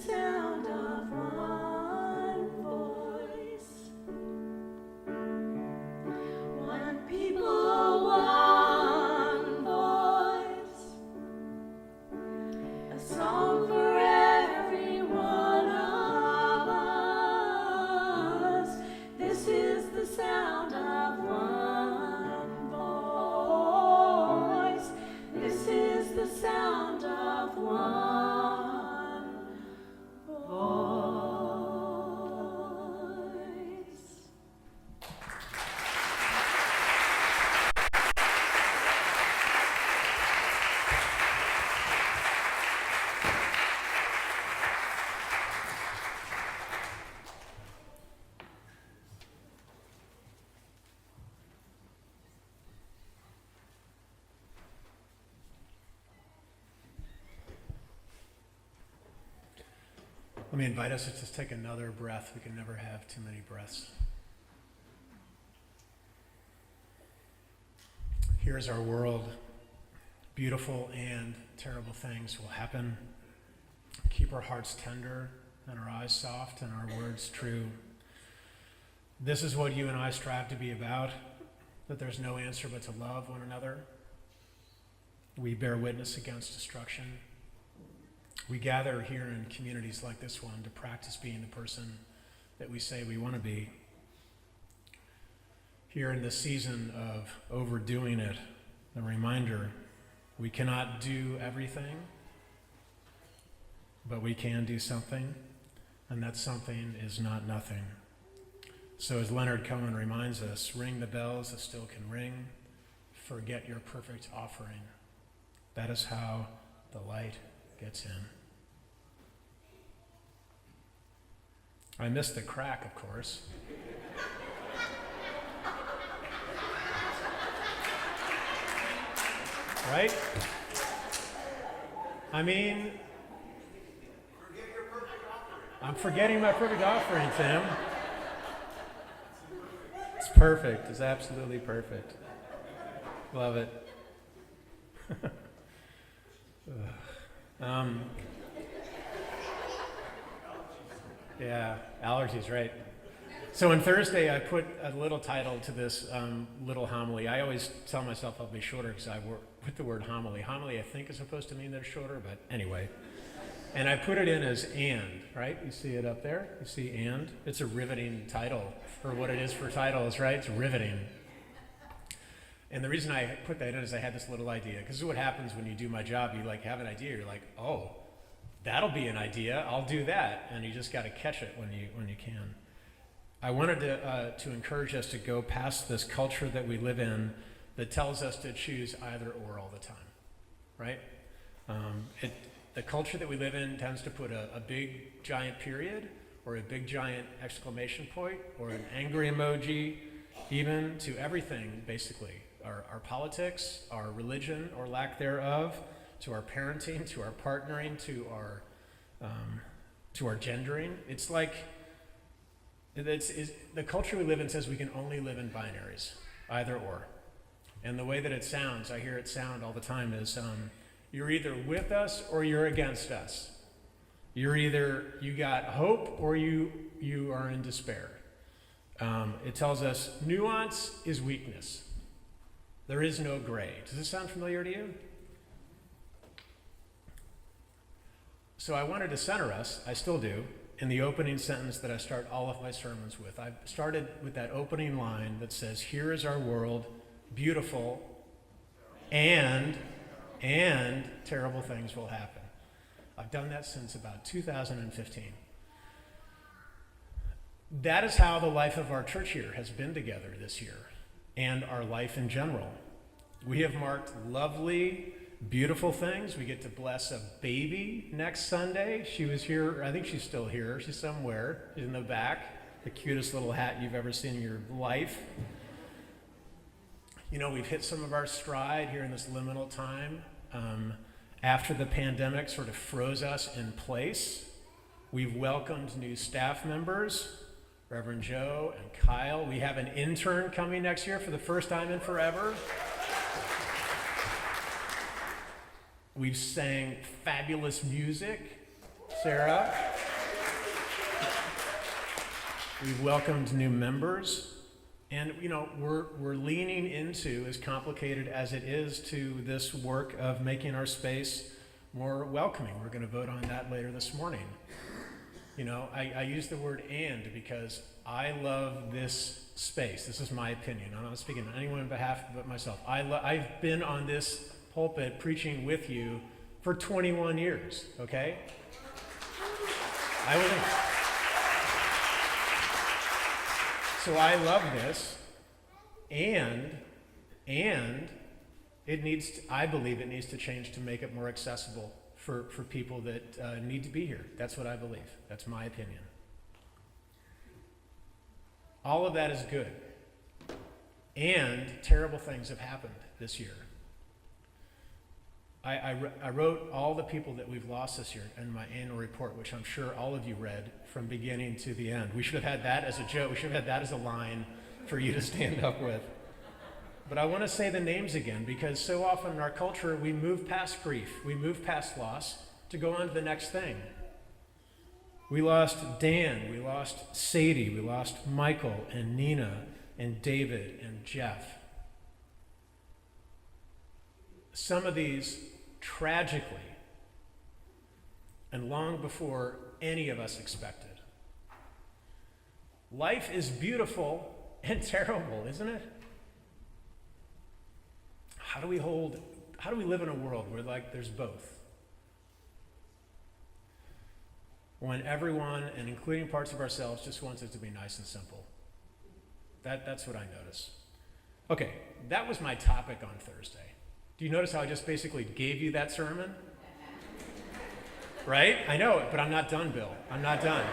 sound of one voice. One people, one voice. A song for every one of us. This is the sound of one voice. This is the sound of one voice. Let me invite us to just take another breath. We can never have too many breaths. Here's our world. Beautiful and terrible things will happen. Keep our hearts tender and our eyes soft and our words true. This is what you and I strive to be about, that there's no answer but to love one another. We bear witness against destruction. We gather here in communities like this one to practice being the person that we say we want to be. Here in this season of overdoing it, a reminder, we cannot do everything, but we can do something, and that something is not nothing. So as Leonard Cohen reminds us, ring the bells that still can ring, forget your perfect offering. That is how the light gets in. I missed the crack, of course. Right? I mean, I'm forgetting my perfect offering, Tim. It's perfect. It's absolutely perfect. Love it. Yeah, allergies, right. So on Thursday, I put a little title to this little homily. I always tell myself I'll be shorter because I put the word homily. Homily, I think, is supposed to mean they're shorter, but anyway. And I put it in as and, right? You see it up there? You see and? It's a riveting title for what it is for titles, right? It's riveting. And the reason I put that in is I had this little idea. Because this is what happens when you do my job. You like have an idea. You're like, oh, that'll be an idea. I'll do that. And you just got to catch it when you can. I wanted to encourage us to go past this culture that we live in that tells us to choose either or all the time, right? The culture that we live in tends to put a big giant period or a big giant exclamation point or an angry emoji, even to everything, basically. Our politics, our religion or lack thereof, to our parenting, to our partnering, to our gendering. It's like the culture we live in says we can only live in binaries, either or. And the way that it sounds, I hear it sound all the time, is you're either with us or you're against us. You're either you got hope or you are in despair. It tells us nuance is weakness. There is no gray. Does this sound familiar to you? So I wanted to center us, I still do, in the opening sentence that I start all of my sermons with. I started with that opening line that says, here is our world, beautiful, and terrible things will happen. I've done that since about 2015. That is how the life of our church here has been together this year, and our life in general. We have marked lovely, beautiful things. We get to bless a baby next Sunday. She was here, I think she's still here. She's somewhere in the back. The cutest little hat you've ever seen in your life. You know, we've hit some of our stride here in this liminal time. After the pandemic sort of froze us in place, we've welcomed new staff members, Reverend Joe and Kyle. We have an intern coming next year for the first time in forever. We've sang fabulous music Sarah. We've welcomed new members. And, we're leaning into, as complicated as it is, to this work of making our space more welcoming. We're going to vote on that later this morning. I use the word "and" because I love this space. This is my opinion. I'm not speaking on anyone on behalf but myself. I've been on this pulpit preaching with you for 21 years, okay? So I love this, and it needs to, I believe it needs to change to make it more accessible for people that need to be here. That's what I believe. That's my opinion. All of that is good. And terrible things have happened this year. I wrote all the people that we've lost this year in my annual report, which I'm sure all of you read from beginning to the end. We should have had that as a joke. We should have had that as a line for you to stand up with. But I want to say the names again because so often in our culture we move past grief, we move past loss to go on to the next thing. We lost Dan, we lost Sadie, we lost Michael and Nina and David and Jeff. Some of these tragically and long before any of us expected. Life is beautiful and terrible, isn't it? How do we live in a world where there's both? When everyone, and including parts of ourselves, just wants it to be nice and simple. That's what I notice. Okay, that was my topic on Thursday. Do you notice how I just basically gave you that sermon? Right? I know it, but I'm not done, Bill. I'm not done.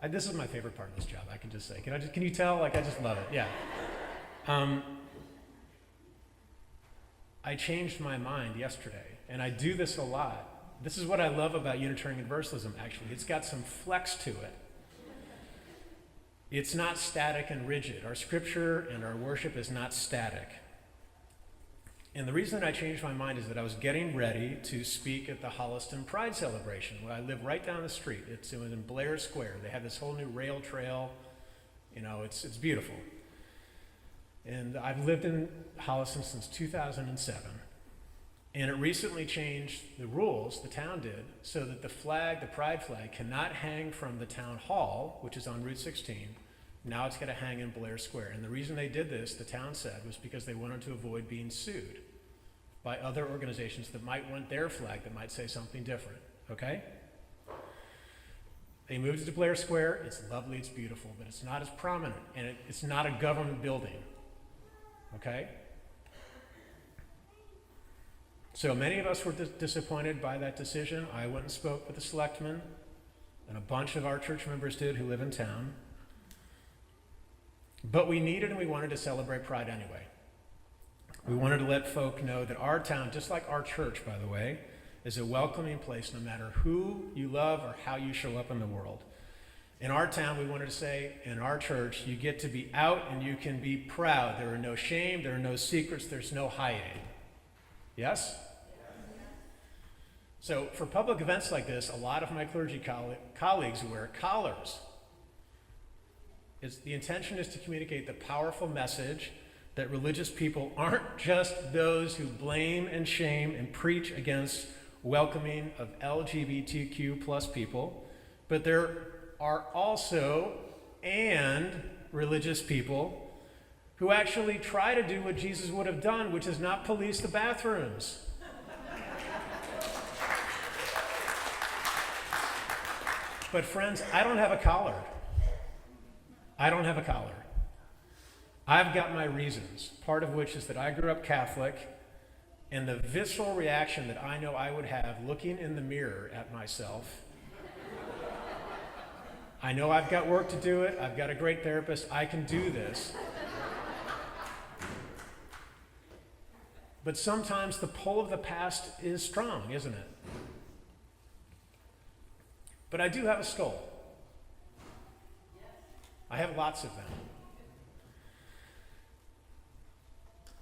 This is my favorite part of this job, I can just say. Can you tell? I just love it, yeah. I changed my mind yesterday, and I do this a lot. This is what I love about Unitarian Universalism, actually. It's got some flex to it. It's not static and rigid. Our scripture and our worship is not static. And the reason that I changed my mind is that I was getting ready to speak at the Holliston Pride Celebration. I live right down the street. It's in Blair Square. They have this whole new rail trail. It's beautiful. And I've lived in Holliston since 2007. And it recently changed the rules, the town did, so that the pride flag, cannot hang from the town hall, which is on Route 16. Now it's got to hang in Blair Square. And the reason they did this, the town said, was because they wanted to avoid being sued by other organizations that might want their flag that might say something different, okay? They moved it to Blair Square. It's lovely, it's beautiful, but it's not as prominent, and it's not a government building, okay? So many of us were disappointed by that decision. I went and spoke with the selectmen, and a bunch of our church members did who live in town. But we needed and we wanted to celebrate Pride anyway. We wanted to let folk know that our town, just like our church, by the way, is a welcoming place no matter who you love or how you show up in the world. In our town, we wanted to say, in our church, you get to be out and you can be proud. There are no shame, there are no secrets, there's no hiding. Yes? So for public events like this, a lot of my clergy colleagues wear collars. The intention is to communicate the powerful message that religious people aren't just those who blame and shame and preach against welcoming of LGBTQ plus people, but there are also religious people who actually try to do what Jesus would have done, which is not police the bathrooms. But friends, I don't have a collar. I don't have a collar. I've got my reasons, part of which is that I grew up Catholic, and the visceral reaction that I know I would have looking in the mirror at myself. I know I've got work to do it. I've got a great therapist. I can do this. But sometimes the pull of the past is strong, isn't it? But I do have a stole. I have lots of them.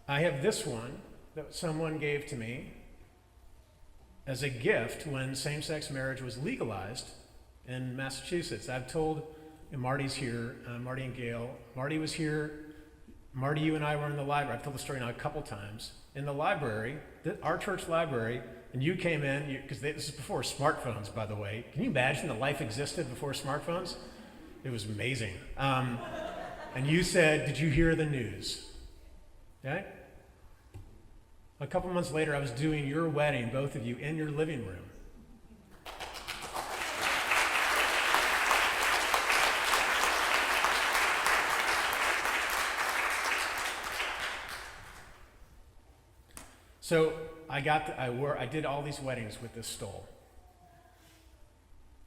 I have this one that someone gave to me. as a gift when same-sex marriage was legalized in Massachusetts. I've told, and Marty's here, Marty and Gail. Marty was here. Marty, you and I were in the library. I've told the story now a couple times. In the library, our church library, and you came in, because this is before smartphones, by the way. Can you imagine that life existed before smartphones? It was amazing. And you said, did you hear the news? Okay? A couple months later, I was doing your wedding, both of you, in your living room. So I did all these weddings with this stole.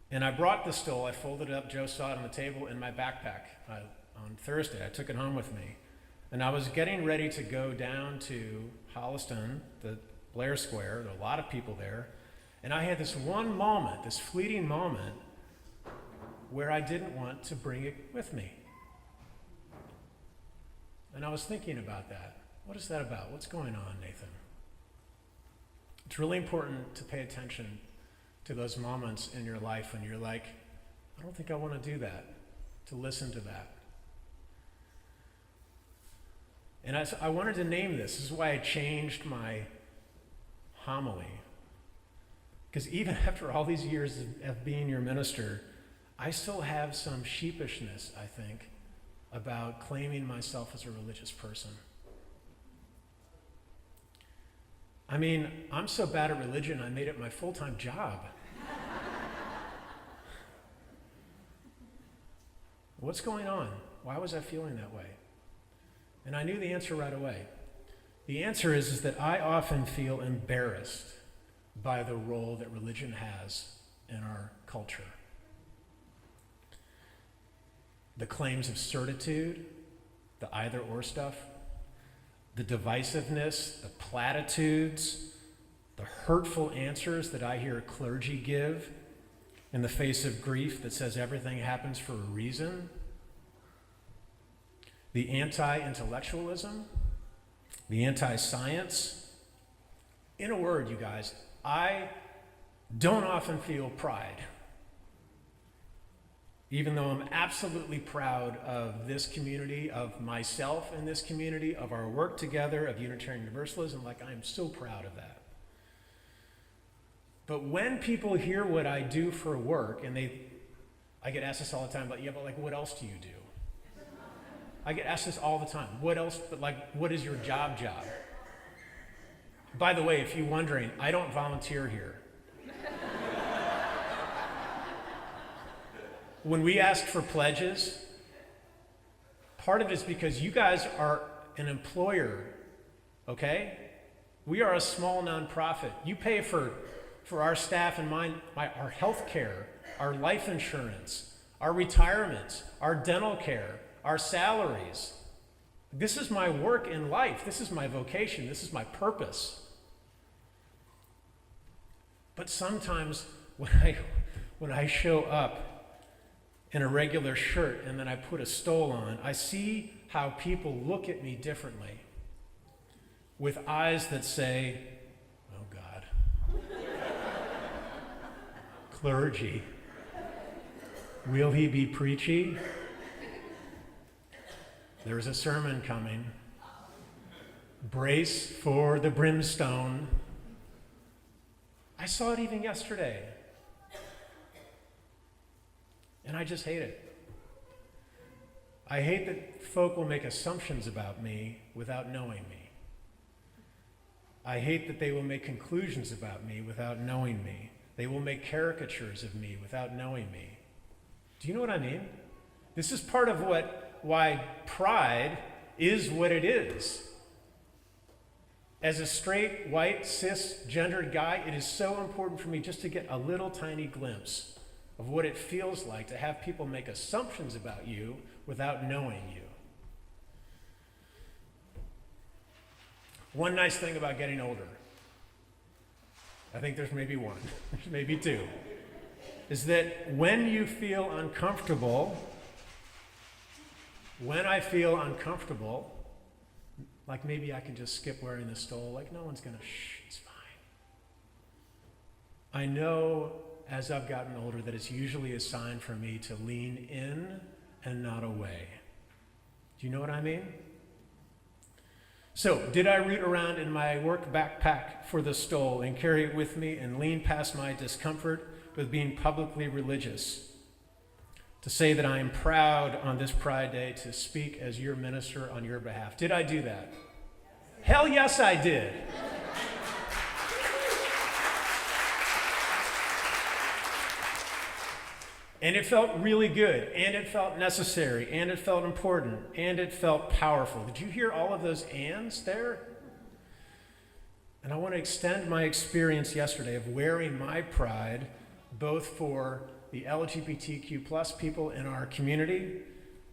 And I brought the stole, I folded it up, Joe saw it on the table in my backpack on Thursday. I took it home with me. And I was getting ready to go down to Holliston, the Blair Square. There were a lot of people there. And I had this one moment, this fleeting moment, where I didn't want to bring it with me. And I was thinking about that. What is that about? What's going on, Nathan? It's really important to pay attention to those moments in your life when you're like, I don't think I want to do that, to listen to that. And I wanted to name this. This is why I changed my homily. Because even after all these years of being your minister, I still have some sheepishness, I think, about claiming myself as a religious person. I mean, I'm so bad at religion, I made it my full-time job. What's going on? Why was I feeling that way? And I knew the answer right away. The answer is that I often feel embarrassed by the role that religion has in our culture. The claims of certitude, the either-or stuff, the divisiveness, the platitudes, the hurtful answers that I hear clergy give in the face of grief that says everything happens for a reason, the anti-intellectualism, the anti-science. In a word, you guys, I don't often feel pride, even though I'm absolutely proud of this community, of myself in this community, of our work together, of Unitarian Universalism. Like, I'm so proud of that. But when people hear what I do for work, and I get asked this all the time, but yeah, but like, what else do you do? I get asked this all the time. What else, but like, what is your job? By the way, if you're wondering, I don't volunteer here. When we ask for pledges, part of it is because you guys are an employer, okay? We are a small nonprofit. You pay for our staff and our health care, our life insurance, our retirement, our dental care, our salaries. This is my work in life. This is my vocation. This is my purpose. But sometimes when I show up in a regular shirt and then I put a stole on, I see how people look at me differently with eyes that say, oh God, clergy, will he be preachy? There's a sermon coming. Brace for the brimstone. I saw it even yesterday. And I just hate it. I hate that folk will make assumptions about me without knowing me. I hate that they will make conclusions about me without knowing me. They will make caricatures of me without knowing me. Do you know what I mean? This is part of why pride is what it is. As a straight, white, cisgendered guy, it is so important for me just to get a little tiny glimpse of what it feels like to have people make assumptions about you without knowing you. One nice thing about getting older, I think there's maybe one, there's maybe two, is that when you feel uncomfortable, when I feel uncomfortable, like maybe I can just skip wearing the stole, like no one's gonna, it's fine. I know as I've gotten older that it's usually a sign for me to lean in and not away. Do you know what I mean? So, did I root around in my work backpack for the stole and carry it with me and lean past my discomfort with being publicly religious to say that I am proud on this Pride Day to speak as your minister on your behalf? Did I do that? Hell yes, I did. And it felt really good, and it felt necessary, and it felt important, and it felt powerful. Did you hear all of those ands there? And I want to extend my experience yesterday of wearing my pride, both for the LGBTQ plus people in our community,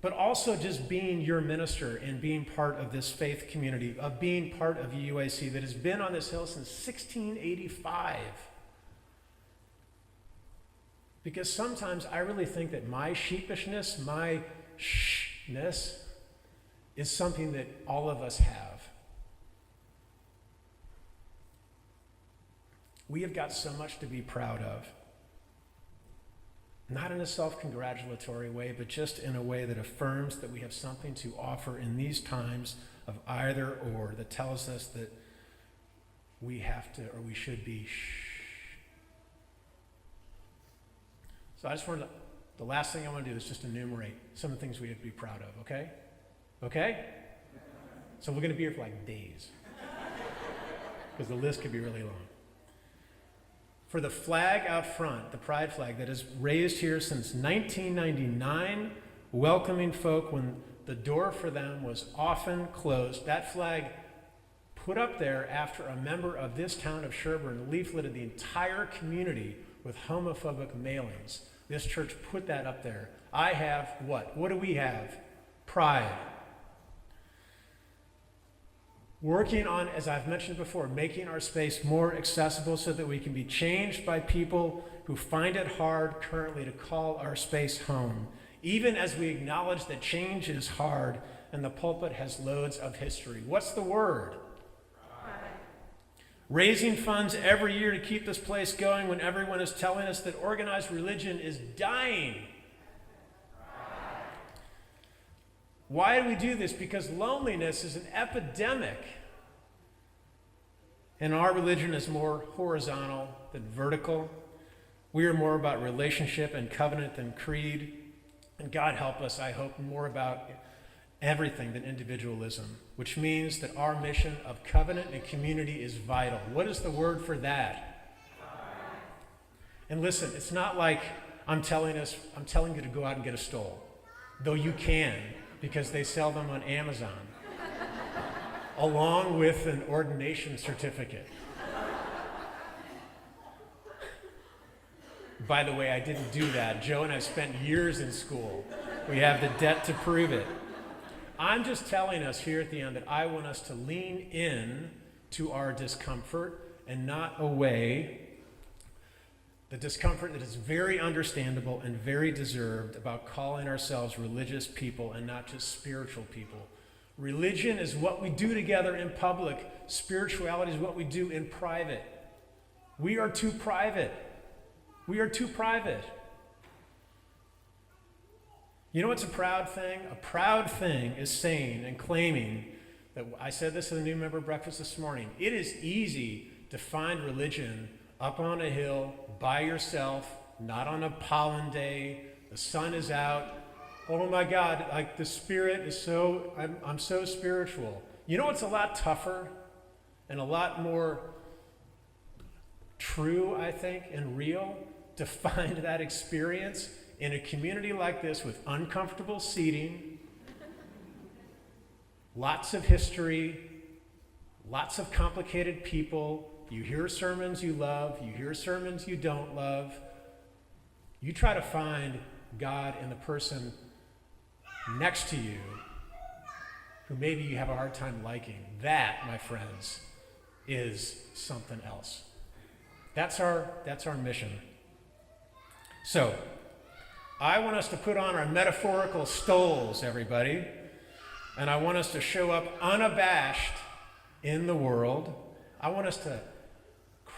but also just being your minister and being part of this faith community, of being part of UAC that has been on this hill since 1685. Because sometimes I really think that my sheepishness, my shhness, is something that all of us have. We have got so much to be proud of. Not in a self-congratulatory way, but just in a way that affirms that we have something to offer in these times of either or, that tells us that we have to or we should be So I just wanted to, the last thing I want to do is just enumerate some of the things we have to be proud of, okay? Okay? So we're going to be here for like days. Because the list could be really long. For the flag out front, the pride flag that is raised here since 1999, welcoming folk when the door for them was often closed. That flag put up there after a member of this town of Sherburne leafleted the entire community with homophobic mailings. This church put that up there. I have what? What do we have? Pride. Working on, as I've mentioned before, making our space more accessible so that we can be changed by people who find it hard currently to call our space home. Even as we acknowledge that change is hard and the pulpit has loads of history. What's the word? Raising funds every year to keep this place going when everyone is telling us that organized religion is dying. Why do we do this? Because loneliness is an epidemic. And our religion is more horizontal than vertical. We are more about relationship and covenant than creed. And God help us, I hope, more about everything than individualism, which means that our mission of covenant and community is vital. What is the word for that? And listen, it's not like I'm telling you to go out and get a stole, though you can, because they sell them on Amazon, along with an ordination certificate. By the way, I didn't do that. Joe and I spent years in school. We have the debt to prove it. I'm just telling us here at the end that I want us to lean in to our discomfort and not away. The discomfort that is very understandable and very deserved about calling ourselves religious people and not just spiritual people. Religion is what we do together in public. Spirituality is what we do in private. We are too private. We are too private. You know what's a proud thing? A proud thing is saying and claiming that, I said this at the new member breakfast this morning, it is easy to find religion up on a hill by yourself, not on a pollen day, the sun is out. Oh my God, like the spirit is so, I'm so spiritual. You know what's a lot tougher and a lot more true, I think, and real? To find that experience in a community like this with uncomfortable seating, lots of history, lots of complicated people. You hear sermons you love, you hear sermons you don't love. You try to find God in the person next to you who maybe you have a hard time liking. That, my friends, is something else. That's our mission. So, I want us to put on our metaphorical stoles, everybody, and I want us to show up unabashed in the world. I want us to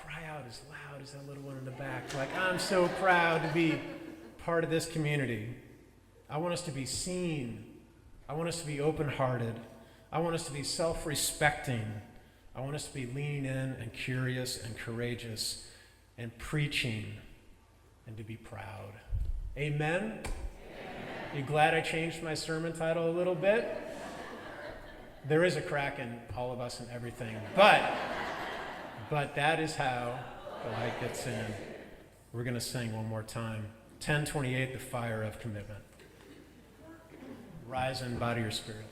cry out as loud as that little one in the back. Like, I'm so proud to be part of this community. I want us to be seen. I want us to be open-hearted. I want us to be self-respecting. I want us to be leaning in and curious and courageous and preaching and to be proud. Amen? Amen. You glad I changed my sermon title a little bit? There is a crack in all of us and everything, but that is how the light gets in. We're going to sing one more time. 1028, The Fire of Commitment. Rise and bow to your spirit.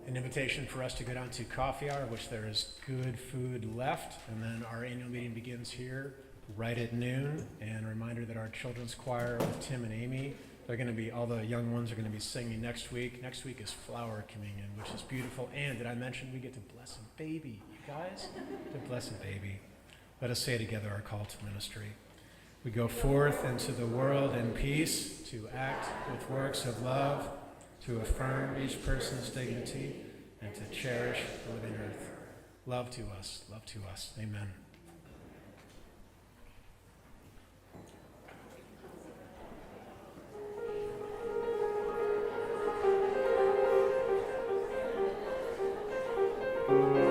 An invitation for us to go down to coffee hour, which there is good food left, and then our annual meeting begins here right at noon. And a reminder that our children's choir with Tim and Amy, they're going to be, all the young ones are going to be singing next week. Next week is Flower Communion, which is beautiful. And did I mention we get to bless a baby, you guys? To bless a baby. Let us say together our call to ministry. We go forth into the world in peace to act with works of love, to affirm each person's dignity, and to cherish the living earth. Love to us, love to us. Amen. Thank you.